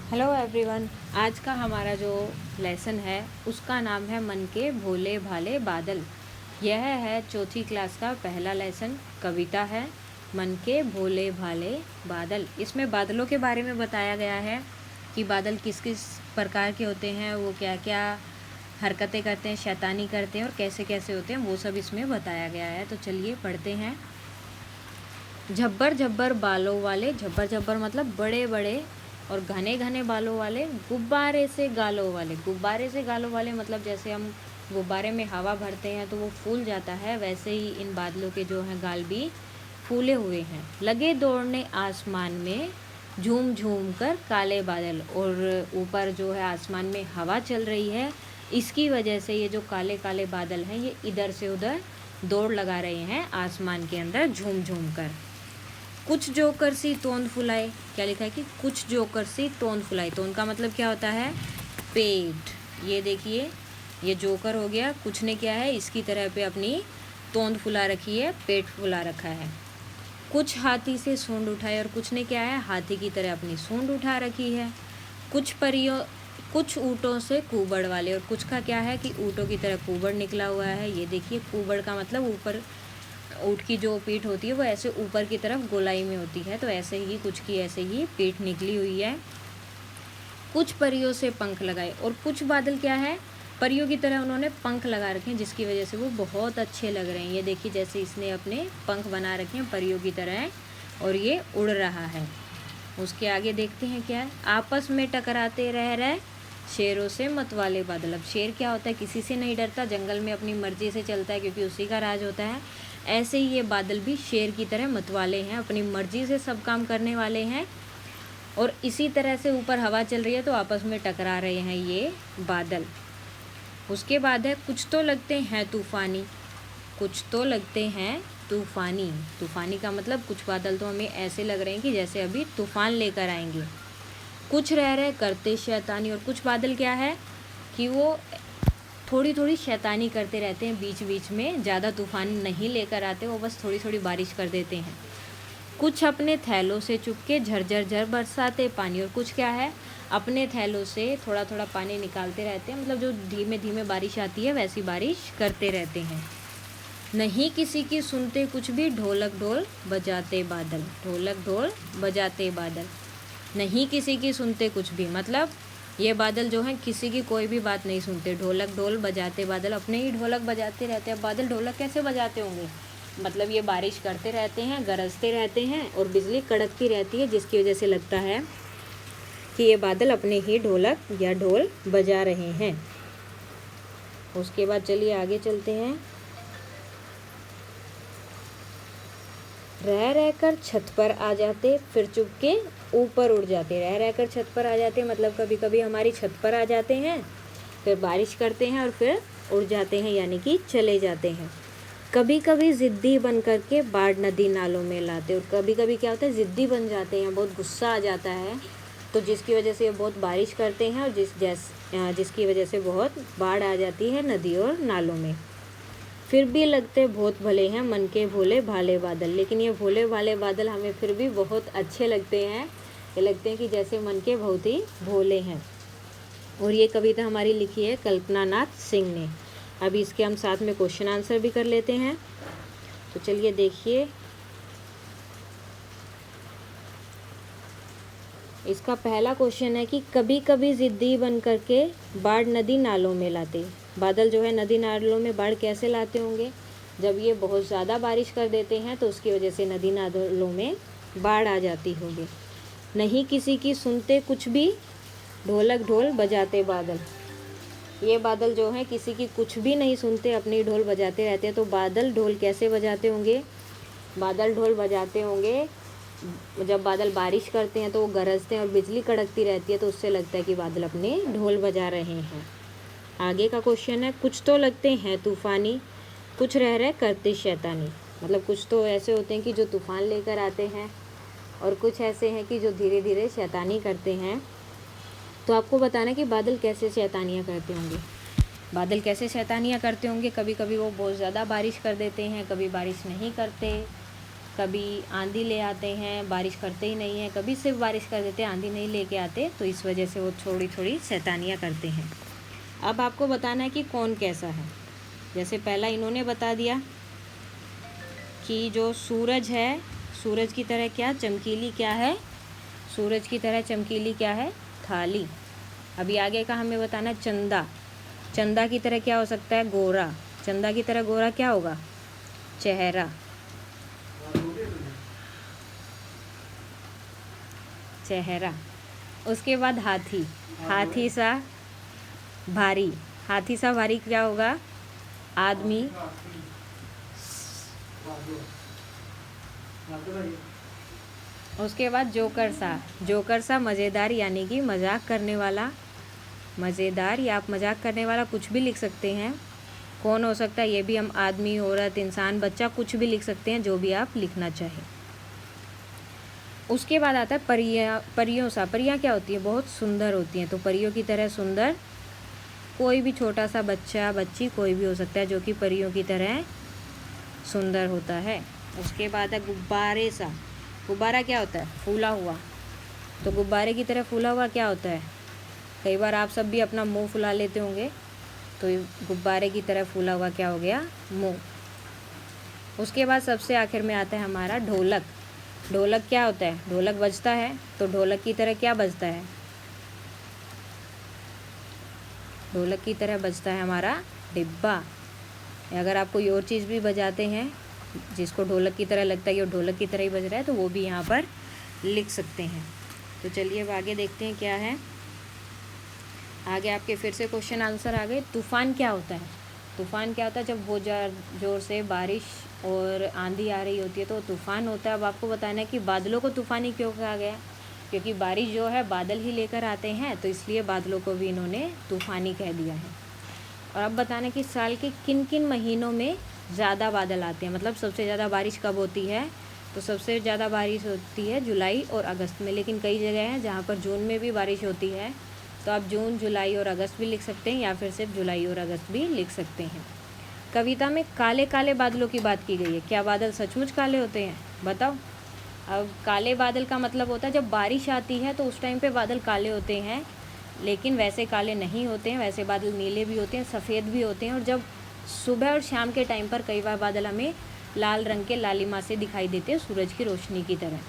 Hello everyone. आज का हमारा जो लेसन है उसका नाम है मन के भोले भाले बादल। यह है चौथी क्लास का पहला लेसन, कविता है मन के भोले भाले बादल। इसमें बादलों के बारे में बताया गया है कि बादल किस किस प्रकार के होते हैं, वो क्या क्या हरकतें करते हैं, शैतानी करते हैं और कैसे कैसे होते हैं, वो सब इसमें बताया गया है। तो चलिए पढ़ते हैं। झब्बर झब्बर बालों वाले, झब्बर झब्बर मतलब बड़े बड़े और घने घने बालों वाले, गुब्बारे से गालों वाले। गुब्बारे से गालों वाले मतलब जैसे हम गुब्बारे में हवा भरते हैं तो वो फूल जाता है, वैसे ही इन बादलों के जो हैं गाल भी फूले हुए हैं। लगे दौड़ने आसमान में झूम झूम कर काले बादल, और ऊपर जो है आसमान में हवा चल रही है, इसकी वजह से ये जो काले काले बादल हैं ये इधर से उधर दौड़ लगा रहे हैं आसमान के अंदर झूम झूम कर। कुछ जोकर सी तोंद फुलाए, क्या लिखा है कि कुछ जोकर सी तोंद फुलाए। तोंद का मतलब क्या होता है? पेट। ये देखिए, ये जोकर हो गया। कुछ ने क्या है, इसकी तरह पे अपनी तोंद फुला रखी है, पेट फुला रखा है। कुछ हाथी से सूंड उठाए, और कुछ ने क्या है, हाथी की तरह अपनी सूंड उठा रखी है। कुछ ऊँटों से कुबड़ वाले, और कुछ का क्या है कि ऊँटों की तरह कुबड़ निकला हुआ है। ये देखिए, कुबड़ का मतलब ऊपर, ऊँट की जो पीठ होती है वो ऐसे ऊपर की तरफ गोलाई में होती है, तो ऐसे ही कुछ की ऐसे ही पीठ निकली हुई है। कुछ परियों से पंख लगाए, और कुछ बादल क्या है, परियों की तरह उन्होंने पंख लगा रखे हैं, जिसकी वजह से वो बहुत अच्छे लग रहे हैं। ये देखिए, जैसे इसने अपने पंख बना रखे हैं परियों की तरह, और ये उड़ रहा है। उसके आगे देखते हैं क्या है। आपस में टकराते रह रहे शेरों से मतवाले बादल। अब शेर क्या होता है, किसी से नहीं डरता, जंगल में अपनी मर्जी से चलता है क्योंकि उसी का राज होता है। ऐसे ही ये बादल भी शेर की तरह मतवाले हैं, अपनी मर्जी से सब काम करने वाले हैं, और इसी तरह से ऊपर हवा चल रही है तो आपस में टकरा रहे हैं ये बादल। उसके बाद है कुछ तो लगते हैं तूफ़ानी। कुछ तो लगते हैं तूफ़ानी। तूफ़ानी का मतलब कुछ बादल तो हमें ऐसे लग रहे हैं कि जैसे अभी तूफ़ान लेकर आएंगे। कुछ रह रहे करते शैतानी, और कुछ बादल क्या है कि वो थोड़ी थोड़ी शैतानी करते रहते हैं बीच बीच में, ज़्यादा तूफ़ान नहीं लेकर आते, वो बस थोड़ी थोड़ी बारिश कर देते हैं। कुछ अपने थैलों से चुपके झरझर झर बरसाते पानी, और कुछ क्या है, अपने थैलों से थोड़ा थोड़ा पानी निकालते रहते हैं, मतलब जो धीमे धीमे बारिश आती है वैसी बारिश करते रहते हैं। नहीं किसी की सुनते कुछ भी, ढोलक ढोल बजाते बादल। ढोलक ढोल बजाते बादल। नहीं किसी की सुनते कुछ भी मतलब ये बादल जो हैं किसी की कोई भी बात नहीं सुनते। ढोलक ढोल बजाते बादल, अपने ही ढोलक बजाते रहते हैं। बादल ढोलक कैसे बजाते होंगे, मतलब ये बारिश करते रहते हैं, गरजते रहते हैं और बिजली कड़कती रहती है, जिसकी वजह से लगता है कि ये बादल अपने ही ढोलक या ढोल बजा रहे हैं। उसके बाद चलिए आगे चलते हैं। रह रहकर छत पर आ जाते, फिर चुपके ऊपर उड़ जाते। रह रहकर छत पर आ जाते मतलब कभी कभी हमारी छत पर आ जाते हैं, फिर बारिश करते हैं और फिर उड़ जाते हैं, यानी कि चले जाते हैं। कभी कभी ज़िद्दी बन करके बाढ़ नदी नालों में लाते, और कभी कभी क्या होता है, ज़िद्दी बन जाते हैं, बहुत गुस्सा आ जाता है, तो जिसकी वजह से बहुत बारिश करते हैं, और जिसकी वजह से बहुत बाढ़ आ जाती है नदी और नालों में। फिर भी लगते बहुत भले हैं मन के भोले भाले बादल। लेकिन ये भोले भाले बादल हमें फिर भी बहुत अच्छे लगते हैं, ये लगते हैं कि जैसे मन के बहुत ही भोले हैं। और ये कविता हमारी लिखी है कल्पना नाथ सिंह ने। अभी इसके हम साथ में क्वेश्चन आंसर भी कर लेते हैं। तो चलिए देखिए, इसका पहला क्वेश्चन है कि कभी कभी ज़िद्दी बन करके बाढ़ नदी नालों में लाते। बादल जो है नदी नालों में बाढ़ कैसे लाते होंगे, जब ये बहुत ज़्यादा बारिश कर देते हैं तो उसकी वजह से नदी नालों में बाढ़ आ जाती होगी। नहीं किसी की सुनते कुछ भी, ढोलक ढोल बजाते बादल। ये बादल जो हैं किसी की कुछ भी नहीं सुनते, अपनी ढोल बजाते रहते हैं। तो बादल ढोल कैसे बजाते होंगे, बादल ढोल बजाते होंगे जब बादल बारिश करते हैं तो वो गरजते हैं और बिजली कड़कती रहती है, तो उससे लगता है कि बादल अपने ढोल बजा रहे हैं। आगे का क्वेश्चन है कुछ तो लगते हैं तूफ़ानी, कुछ रह रहे करते शैतानी। मतलब कुछ तो ऐसे होते हैं कि जो तूफ़ान लेकर आते हैं, और कुछ ऐसे हैं कि जो धीरे धीरे शैतानी करते हैं। तो आपको बताना है कि बादल कैसे शैतानियाँ करते होंगे। बादल कैसे शैतानियाँ करते होंगे, कभी कभी वो बहुत ज़्यादा बारिश कर देते हैं, कभी बारिश नहीं करते, कभी आंधी ले आते हैं, बारिश करते ही नहीं हैं, कभी सिर्फ बारिश कर देते हैं, आंधी नहीं लेके आते, तो इस वजह से वो थोड़ी थोड़ी शैतानियाँ करते हैं। अब आपको बताना है कि कौन कैसा है। जैसे पहला इन्होंने बता दिया कि जो सूरज है, सूरज की तरह क्या चमकीली क्या है, सूरज की तरह चमकीली क्या है, थाली। अभी आगे का हमें बताना है चंदा, चंदा की तरह क्या हो सकता है, गोरा, चंदा की तरह गोरा क्या होगा, चेहरा, चेहरा। उसके बाद हाथी, हाथी सा भारी, हाथी सा भारी क्या होगा, आदमी। उसके बाद जोकर सा, जोकर सा मज़ेदार यानी कि मजाक करने वाला, मज़ेदार या आप मजाक करने वाला कुछ भी लिख सकते हैं। कौन हो सकता है, ये भी हम आदमी, औरत, इंसान, बच्चा कुछ भी लिख सकते हैं, जो भी आप लिखना चाहें। उसके बाद आता है परियां, परियों सा, परियां क्या होती है, बहुत सुंदर होती हैं, तो परियों की तरह सुंदर, कोई भी छोटा सा बच्चा बच्ची कोई भी हो सकता है जो कि परियों की तरह सुंदर होता है। उसके बाद है गुब्बारे सा, गुब्बारा क्या होता है, फूला हुआ, तो गुब्बारे की तरह फूला हुआ क्या होता है, कई बार आप सब भी अपना मुंह फुला लेते होंगे, तो गुब्बारे की तरह फूला हुआ क्या हो गया, मुंह। उसके बाद सबसे आखिर में आता है हमारा ढोलक, ढोलक क्या होता है, ढोलक बजता है, तो ढोलक की तरह क्या बजता है, ढोलक की तरह बजता है हमारा डिब्बा। अगर आप कोई और चीज़ भी बजाते हैं जिसको ढोलक की तरह लगता है कि वो ढोलक की तरह ही बज रहा है, तो वो भी यहाँ पर लिख सकते हैं। तो चलिए अब आगे देखते हैं क्या है। आगे आपके फिर से क्वेश्चन आंसर आ गए। तूफ़ान क्या होता है, तूफ़ान क्या होता है, जब वो ज़ोर से बारिश और आंधी आ रही होती है तो तूफ़ान होता है। अब आपको बताना है कि बादलों को तूफ़ानी क्यों कहा गया, क्योंकि बारिश जो है बादल ही लेकर आते हैं, तो इसलिए बादलों को भी इन्होंने तूफ़ानी कह दिया है। और अब बताना कि साल के किन किन महीनों में ज़्यादा बादल आते हैं, मतलब सबसे ज़्यादा बारिश कब होती है, तो सबसे ज़्यादा बारिश होती है जुलाई और अगस्त में, लेकिन कई जगह हैं जहाँ पर जून में भी बारिश होती है, तो आप जून, जुलाई और अगस्त भी लिख सकते हैं, या फिर सिर्फ जुलाई और अगस्त भी लिख सकते हैं। कविता में काले काले बादलों की बात की गई है, क्या बादल सचमुच काले होते हैं, बताओ। अब काले बादल का मतलब होता है जब बारिश आती है तो उस टाइम पे बादल काले होते हैं, लेकिन वैसे काले नहीं होते हैं, वैसे बादल नीले भी होते हैं, सफ़ेद भी होते हैं, और जब सुबह और शाम के टाइम पर कई बार बादल हमें लाल रंग के लालिमा से दिखाई देते हैं, सूरज की रोशनी की तरह।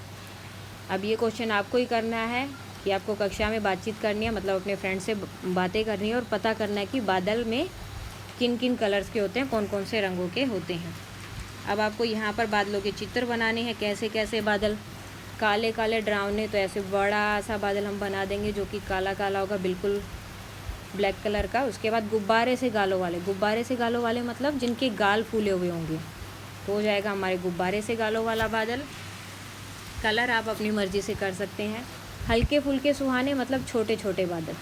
अब ये क्वेश्चन आपको ही करना है कि आपको कक्षा में बातचीत करनी है, मतलब अपने फ्रेंड से बातें करनी है और पता करना है कि बादल में किन किन कलर्स के होते हैं, कौन कौन से रंगों के होते हैं। अब आपको यहाँ पर बादलों के चित्र बनाने हैं, कैसे कैसे बादल, काले काले डरावने, तो ऐसे बड़ा सा बादल हम बना देंगे जो कि काला काला होगा, बिल्कुल ब्लैक कलर का। उसके बाद गुब्बारे से गालों वाले, गुब्बारे से गालों वाले मतलब जिनके गाल फूले हुए होंगे, तो हो जाएगा हमारे गुब्बारे से गालों वाला बादल। कलर आप अपनी मर्ज़ी से कर सकते हैं। हल्के फुल्के सुहाने मतलब छोटे छोटे बादल,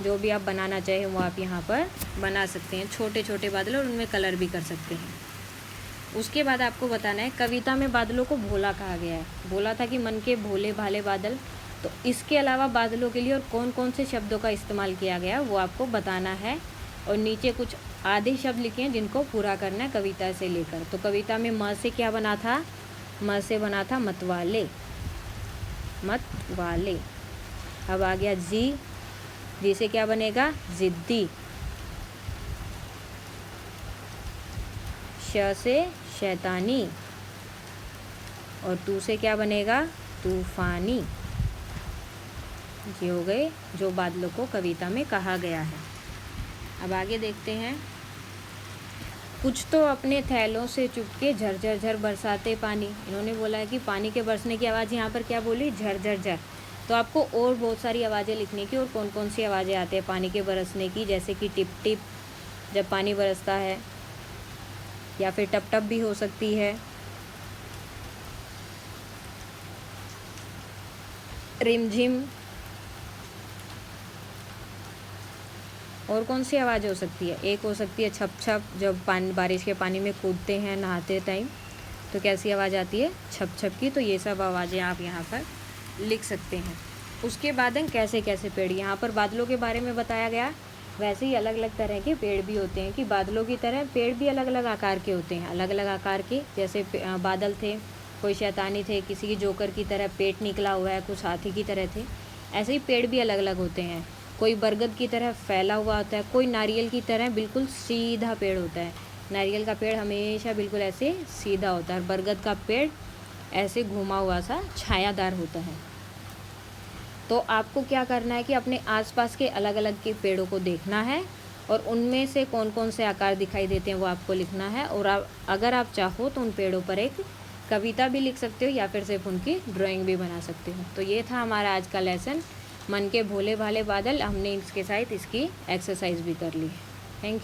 जो भी आप बनाना चाहें वो आप यहाँ पर बना सकते हैं, छोटे छोटे बादल, और उनमें कलर भी कर सकते हैं। उसके बाद आपको बताना है कविता में बादलों को भोला कहा गया है, बोला था कि मन के भोले भाले बादल, तो इसके अलावा बादलों के लिए और कौन कौन से शब्दों का इस्तेमाल किया गया वो आपको बताना है। और नीचे कुछ आधे शब्द लिखे हैं जिनको पूरा करना है कविता से लेकर। तो कविता में म से क्या बना था, म से बना था मतवाले, मतवाले। अब आ गया जी, जी से क्या बनेगा, जिद्दी। श से शैतानी, और तू से क्या बनेगा, तूफानी। ये हो गए जो बादलों को कविता में कहा गया है। अब आगे देखते हैं। कुछ तो अपने थैलों से चुपके झरझर झर बरसाते पानी, इन्होंने बोला है कि पानी के बरसने की आवाज़ यहाँ पर क्या बोली, झरझर झर। तो आपको और बहुत सारी आवाज़ें लिखने की, और कौन कौन सी आवाज़ें आती हैं पानी के बरसने की, जैसे कि टिप टिप जब पानी बरसता है, या फिर टप टप भी हो सकती है, रिमझिम, और कौन सी आवाज़ हो सकती है, एक हो सकती है छप छप, जब पानी बारिश के पानी में कूदते हैं नहाते टाइम, तो कैसी आवाज़ आती है, छप छप की। तो ये सब आवाज़ें आप यहाँ पर लिख सकते हैं। उसके बाद है कैसे कैसे पेड़, यहाँ पर बादलों के बारे में बताया गया वैसे ही अलग अलग तरह के पेड़ भी होते हैं कि बादलों की तरह पेड़ भी अलग अलग आकार के होते हैं, अलग अलग आकार के। जैसे बादल थे, कोई शैतानी थे, किसी की जोकर की तरह पेट निकला हुआ है, कुछ हाथी की तरह थे। ऐसे ही पेड़ भी अलग अलग होते हैं। कोई बरगद की तरह फैला हुआ होता है, कोई नारियल की तरह बिल्कुल सीधा पेड़ होता है। नारियल का पेड़ हमेशा बिल्कुल ऐसे सीधा होता है और बरगद का पेड़ ऐसे घुमा हुआ सा छायादार होता है। तो आपको क्या करना है कि अपने आसपास के अलग अलग के पेड़ों को देखना है और उनमें से कौन कौन से आकार दिखाई देते हैं वो आपको लिखना है। और अगर आप चाहो तो उन पेड़ों पर एक कविता भी लिख सकते हो या फिर सिर्फ उनकी ड्राइंग भी बना सकते हो। तो ये था हमारा आज का लेसन, मन के भोले भाले बादल। हमने इसके साथ इसकी एक्सरसाइज भी कर ली।